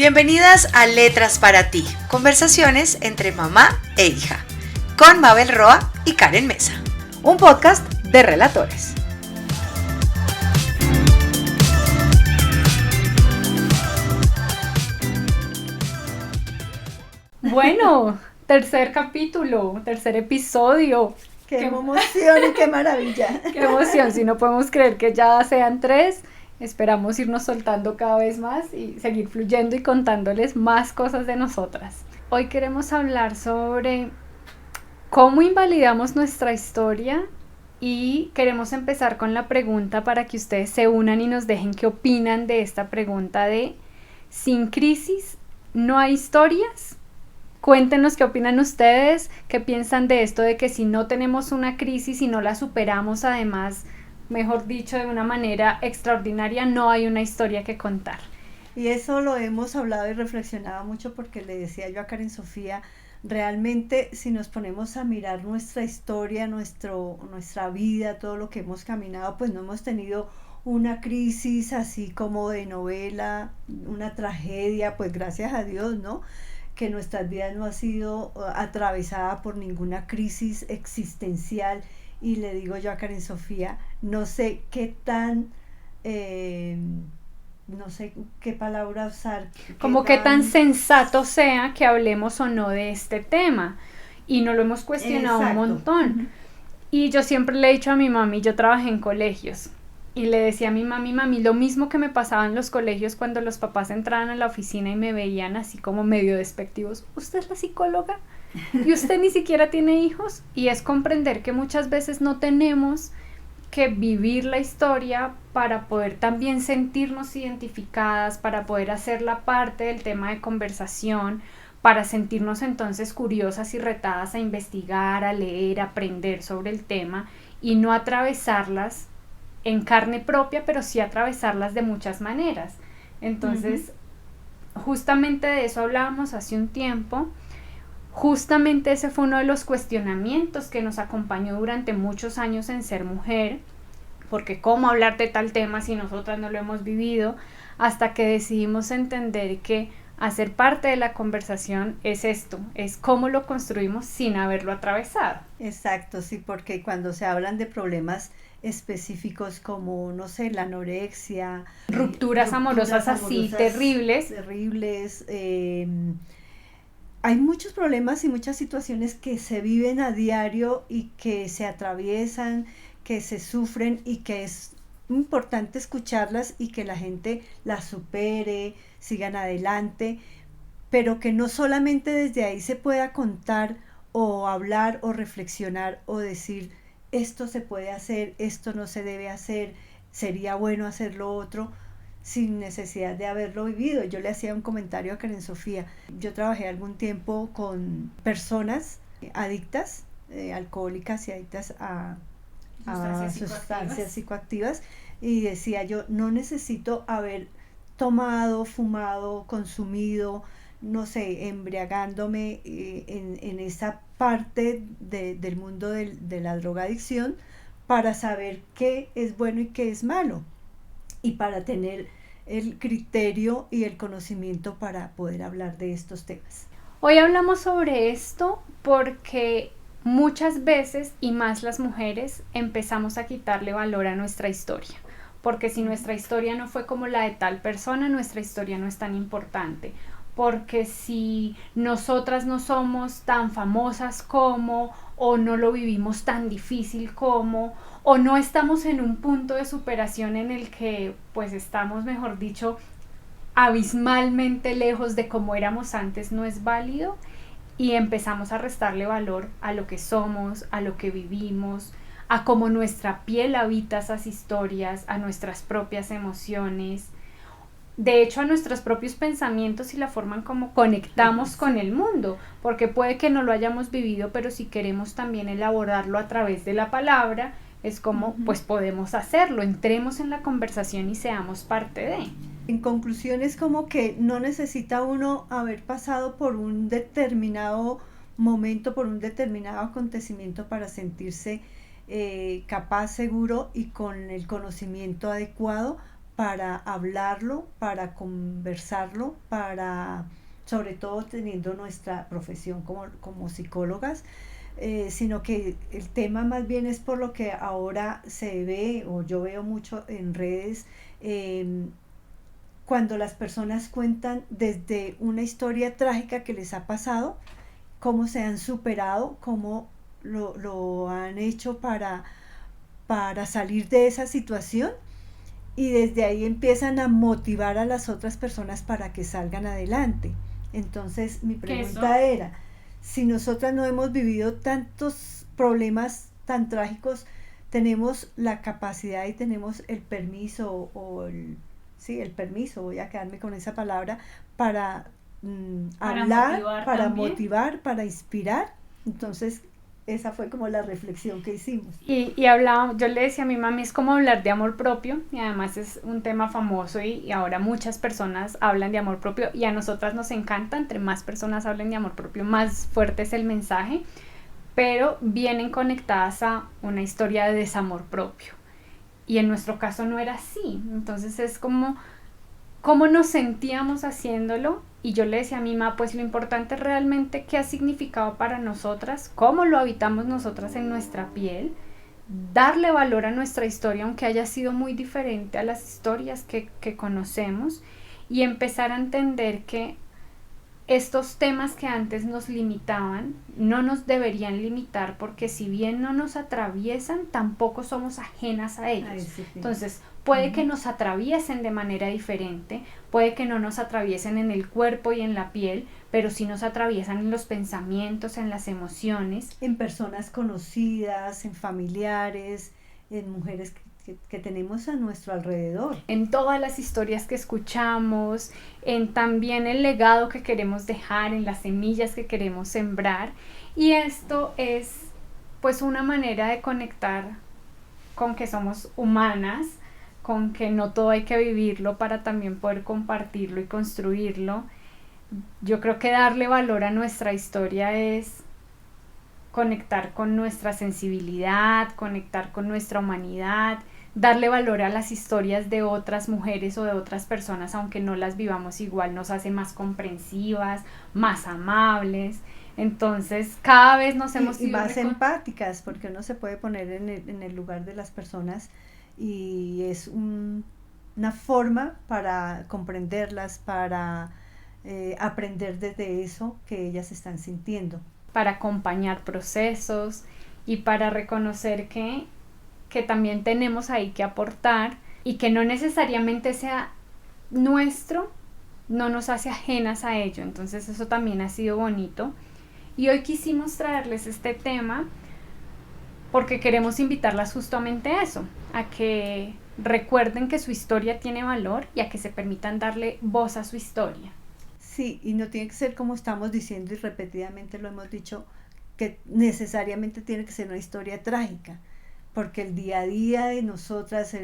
Bienvenidas a Letras para ti, conversaciones entre mamá e hija, con Mabel Roa y Karen Mesa, un podcast de relatores. Bueno, tercer capítulo, tercer episodio. ¡Qué emoción y qué maravilla! ¡Qué emoción! Si no podemos creer que ya sean 3, esperamos irnos soltando cada vez más y seguir fluyendo y contándoles más cosas de nosotras. Hoy queremos hablar sobre cómo invalidamos nuestra historia y queremos empezar con la pregunta para que ustedes se unan y nos dejen qué opinan de esta pregunta de ¿sin crisis no hay historias? Cuéntenos qué opinan ustedes, qué piensan de esto de que si no tenemos una crisis y no la superamos, además, mejor dicho, de una manera extraordinaria, no hay una historia que contar. Y eso lo hemos hablado y reflexionado mucho porque le decía yo a Karen Sofía, realmente si nos ponemos a mirar nuestra historia, nuestra vida, todo lo que hemos caminado, pues no hemos tenido una crisis así como de novela, una tragedia, pues gracias a Dios, ¿no? Que nuestras vidas no ha sido atravesada por ninguna crisis existencial. Y le digo yo a Karen Sofía, no sé qué tan, no sé qué palabra usar. Como qué tan sensato sea que hablemos o no de este tema. Y no lo hemos cuestionado. Exacto. Un montón. Uh-huh. Y yo siempre le he dicho a mi mami, yo trabajé en colegios. Y le decía a mi mami, lo mismo que me pasaba en los colegios cuando los papás entraban a la oficina y me veían así como medio despectivos. ¿Usted es la psicóloga? ¿Y usted ni siquiera tiene hijos? Y es comprender que muchas veces no tenemos que vivir la historia para poder también sentirnos identificadas, para poder hacerla parte del tema de conversación, para sentirnos entonces curiosas y retadas a investigar, a leer, a aprender sobre el tema y no atravesarlas en carne propia, pero sí atravesarlas de muchas maneras. Entonces, justamente de eso hablábamos hace un tiempo. Justamente ese fue uno de los cuestionamientos que nos acompañó durante muchos años en Ser Mujer, porque cómo hablar de tal tema si nosotras no lo hemos vivido, hasta que decidimos entender que hacer parte de la conversación es esto, es cómo lo construimos sin haberlo atravesado. Exacto, sí, porque cuando se hablan de problemas específicos como, no sé, la anorexia, rupturas amorosas así terribles, hay muchos problemas y muchas situaciones que se viven a diario y que se atraviesan, que se sufren y que es importante escucharlas y que la gente las supere, sigan adelante, pero que no solamente desde ahí se pueda contar o hablar o reflexionar o decir esto se puede hacer, esto no se debe hacer, sería bueno hacer lo otro, sin necesidad de haberlo vivido. Yo le hacía un comentario a Karen Sofía. Yo trabajé algún tiempo con personas adictas, alcohólicas y adictas a sustancias psicoactivas, y decía yo, no necesito haber tomado, fumado, consumido, no sé, embriagándome en esa parte del mundo de la drogadicción para saber qué es bueno y qué es malo y para tener el criterio y el conocimiento para poder hablar de estos temas. Hoy hablamos sobre esto porque muchas veces, y más las mujeres, empezamos a quitarle valor a nuestra historia. Porque si nuestra historia no fue como la de tal persona, nuestra historia no es tan importante. Porque si nosotras no somos tan famosas como, o no lo vivimos tan difícil como, o no estamos en un punto de superación en el que pues estamos, mejor dicho, abismalmente lejos de como éramos antes, no es válido, y empezamos a restarle valor a lo que somos, a lo que vivimos, a cómo nuestra piel habita esas historias, a nuestras propias emociones, de hecho a nuestros propios pensamientos y la forma en cómo conectamos con el mundo, porque puede que no lo hayamos vivido, pero si queremos también elaborarlo a través de la palabra, es como pues podemos hacerlo, entremos en la conversación y seamos parte de. En conclusión es como que no necesita uno haber pasado por un determinado momento, por un determinado acontecimiento para sentirse capaz, seguro y con el conocimiento adecuado para hablarlo, para conversarlo, para, sobre todo teniendo nuestra profesión como psicólogas, sino que el tema más bien es por lo que ahora se ve, o yo veo mucho en redes, cuando las personas cuentan desde una historia trágica que les ha pasado, cómo se han superado, cómo lo han hecho para salir de esa situación, y desde ahí empiezan a motivar a las otras personas para que salgan adelante. Entonces mi pregunta era, si nosotras no hemos vivido tantos problemas tan trágicos, tenemos la capacidad y tenemos el permiso, el permiso, voy a quedarme con esa palabra, para hablar, para motivar, para inspirar. Entonces esa fue como la reflexión que hicimos. Y hablaba, yo le decía a mi mami, es como hablar de amor propio, y además es un tema famoso y ahora muchas personas hablan de amor propio, y a nosotras nos encanta, entre más personas hablen de amor propio, más fuerte es el mensaje, pero vienen conectadas a una historia de desamor propio, y en nuestro caso no era así. Entonces es como cómo nos sentíamos haciéndolo, y yo le decía a mi mamá, pues lo importante es realmente qué ha significado para nosotras, cómo lo habitamos nosotras en nuestra piel, darle valor a nuestra historia, aunque haya sido muy diferente a las historias que conocemos, y empezar a entender que estos temas que antes nos limitaban no nos deberían limitar, porque si bien no nos atraviesan, tampoco somos ajenas a ellos. Entonces puede que nos atraviesen de manera diferente, puede que no nos atraviesen en el cuerpo y en la piel, pero sí nos atraviesan en los pensamientos, en las emociones, en personas conocidas, en familiares, en mujeres que tenemos a nuestro alrededor, en todas las historias que escuchamos, en también el legado que queremos dejar, en las semillas que queremos sembrar. Y esto es pues una manera de conectar con que somos humanas, con que no todo hay que vivirlo para también poder compartirlo y construirlo. Yo creo que darle valor a nuestra historia es conectar con nuestra sensibilidad, conectar con nuestra humanidad, darle valor a las historias de otras mujeres o de otras personas, aunque no las vivamos igual, nos hace más comprensivas, más amables. Entonces cada vez nos hemos ido más empáticas, porque uno se puede poner en el lugar de las personas, y es una forma para comprenderlas, para aprender desde eso que ellas están sintiendo, para acompañar procesos y para reconocer que también tenemos ahí que aportar, y que no necesariamente sea nuestro, no nos hace ajenas a ello. Entonces eso también ha sido bonito, y hoy quisimos traerles este tema porque queremos invitarlas justamente a eso, a que recuerden que su historia tiene valor y a que se permitan darle voz a su historia. Sí, y no tiene que ser, como estamos diciendo y repetidamente lo hemos dicho, que necesariamente tiene que ser una historia trágica, porque el día a día de nosotras,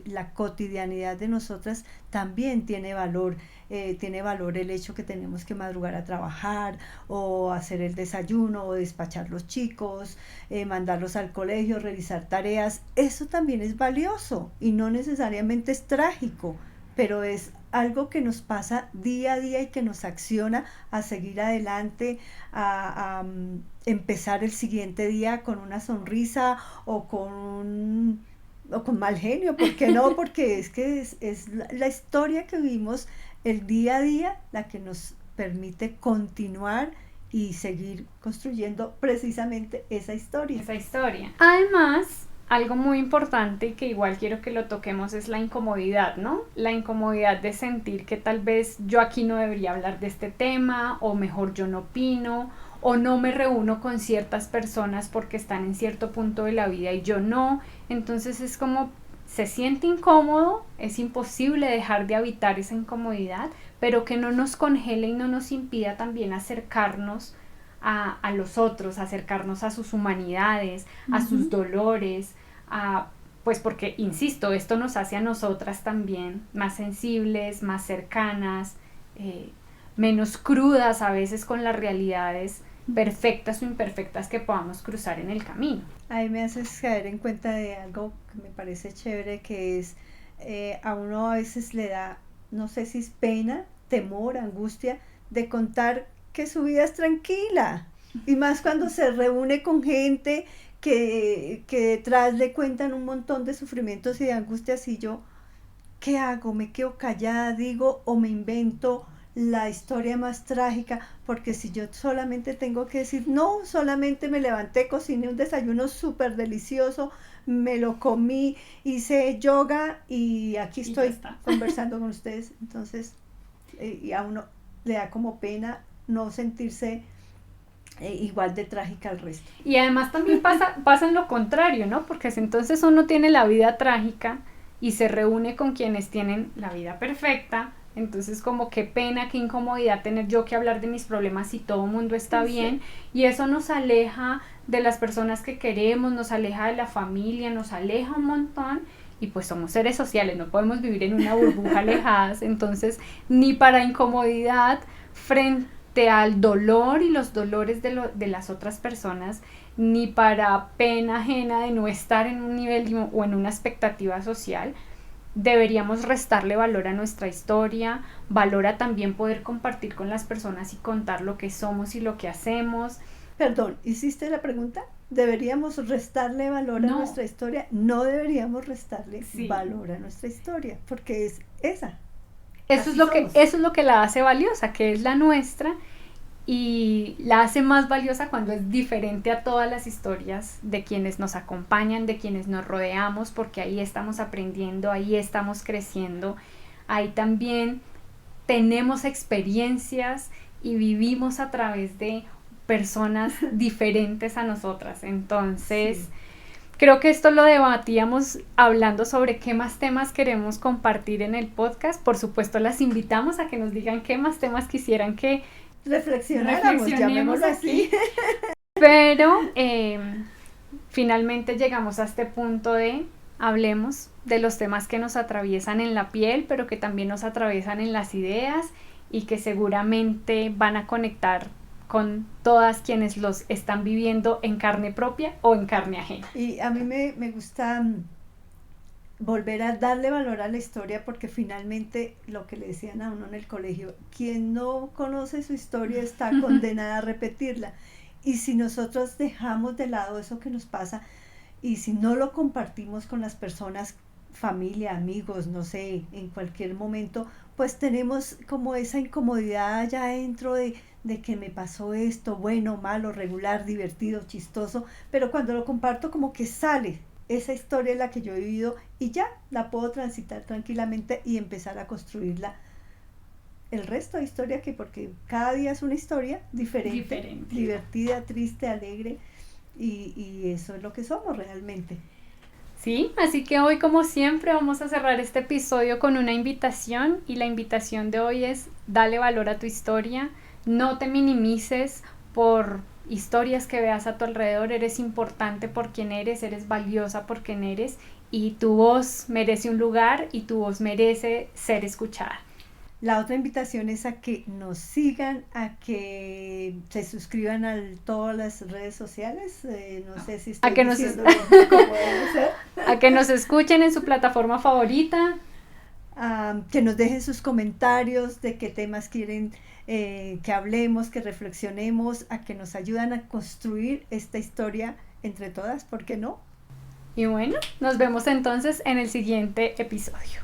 la cotidianidad de nosotras también tiene valor el hecho que tenemos que madrugar a trabajar, o hacer el desayuno, o despachar los chicos, mandarlos al colegio, realizar tareas. Eso también es valioso y no necesariamente es trágico, pero es algo que nos pasa día a día y que nos acciona a seguir adelante, a empezar el siguiente día con una sonrisa o con mal genio. ¿Por qué no? Porque es que es la historia que vivimos el día a día la que nos permite continuar y seguir construyendo precisamente esa historia. Además, algo muy importante y que igual quiero que lo toquemos es la incomodidad, ¿no? La incomodidad de sentir que tal vez yo aquí no debería hablar de este tema, o mejor yo no opino, o no me reúno con ciertas personas porque están en cierto punto de la vida y yo no. Entonces es como se siente incómodo, es imposible dejar de habitar esa incomodidad, pero que no nos congele y no nos impida también acercarnos a los otros, acercarnos a sus humanidades, a sus dolores, pues porque, insisto, esto nos hace a nosotras también más sensibles, más cercanas, menos crudas a veces con las realidades perfectas o imperfectas que podamos cruzar en el camino. Ahí me haces caer en cuenta de algo que me parece chévere, que es a uno a veces le da, no sé si es pena, temor, angustia de contar que su vida es tranquila, y más cuando se reúne con gente que detrás le cuentan un montón de sufrimientos y de angustias, y yo, ¿qué hago? ¿Me quedo callada, digo, o me invento la historia más trágica? Porque si yo solamente tengo que decir, no, solamente me levanté, cociné un desayuno súper delicioso, me lo comí, hice yoga y aquí estoy conversando con ustedes. Entonces, y a uno le da como pena no sentirse igual de trágica al resto. Y además también pasa en lo contrario, ¿no? Porque si entonces uno tiene la vida trágica y se reúne con quienes tienen la vida perfecta, entonces como qué pena, qué incomodidad tener yo que hablar de mis problemas si todo el mundo está bien, y eso nos aleja de las personas que queremos, nos aleja de la familia, nos aleja un montón, y pues somos seres sociales, no podemos vivir en una burbuja alejadas, entonces ni para incomodidad frente al dolor y los dolores de las otras personas, ni para pena ajena de no estar en un nivel o en una expectativa social, deberíamos restarle valor a nuestra historia, valor a también poder compartir con las personas y contar lo que somos y lo que hacemos. Perdón, ¿hiciste la pregunta? ¿Deberíamos restarle valor a nuestra historia? No deberíamos restarle valor a nuestra historia, porque es esa. Eso es lo que la hace valiosa, que es la nuestra, y la hace más valiosa cuando es diferente a todas las historias de quienes nos acompañan, de quienes nos rodeamos, porque ahí estamos aprendiendo, ahí estamos creciendo, ahí también tenemos experiencias y vivimos a través de personas diferentes a nosotras. Entonces, creo que esto lo debatíamos hablando sobre qué más temas queremos compartir en el podcast. Por supuesto, las invitamos a que nos digan qué más temas quisieran que reflexionemos, llamémoslo así. Pero finalmente llegamos a este punto de hablemos de los temas que nos atraviesan en la piel, pero que también nos atraviesan en las ideas y que seguramente van a conectar con todas quienes los están viviendo en carne propia o en carne ajena. Y a mí me gusta volver a darle valor a la historia, porque finalmente lo que le decían a uno en el colegio, quien no conoce su historia está condenada a repetirla, y si nosotros dejamos de lado eso que nos pasa y si no lo compartimos con las personas, familia, amigos, no sé, en cualquier momento, pues tenemos como esa incomodidad allá dentro de que me pasó esto, bueno, malo, regular, divertido, chistoso, pero cuando lo comparto como que sale esa historia en la que yo he vivido y ya la puedo transitar tranquilamente y empezar a construirla el resto de historia, que porque cada día es una historia diferente. Divertida, triste, alegre, y eso es lo que somos realmente. Sí, así que hoy, como siempre, vamos a cerrar este episodio con una invitación, y la invitación de hoy es: dale valor a tu historia, no te minimices por historias que veas a tu alrededor, eres importante por quien eres valiosa por quien eres, y tu voz merece un lugar y tu voz merece ser escuchada. La otra invitación es a que nos sigan, a que se suscriban a todas las redes sociales, no sé si estoy diciendo cómo debe ser. A que nos escuchen en su plataforma favorita. Que nos dejen sus comentarios de qué temas quieren que hablemos, que reflexionemos, a que nos ayudan a construir esta historia entre todas, ¿por qué no? Y bueno, nos vemos entonces en el siguiente episodio.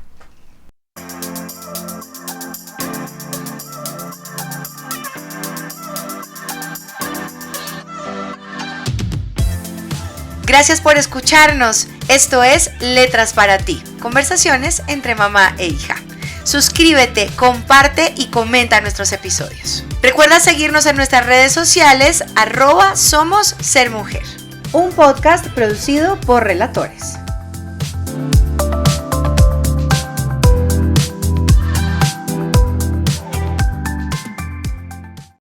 Gracias por escucharnos. Esto es Letras para ti, conversaciones entre mamá e hija. Suscríbete, comparte y comenta nuestros episodios. Recuerda seguirnos en nuestras redes sociales @SomosSerMujer. Un podcast producido por Relatores.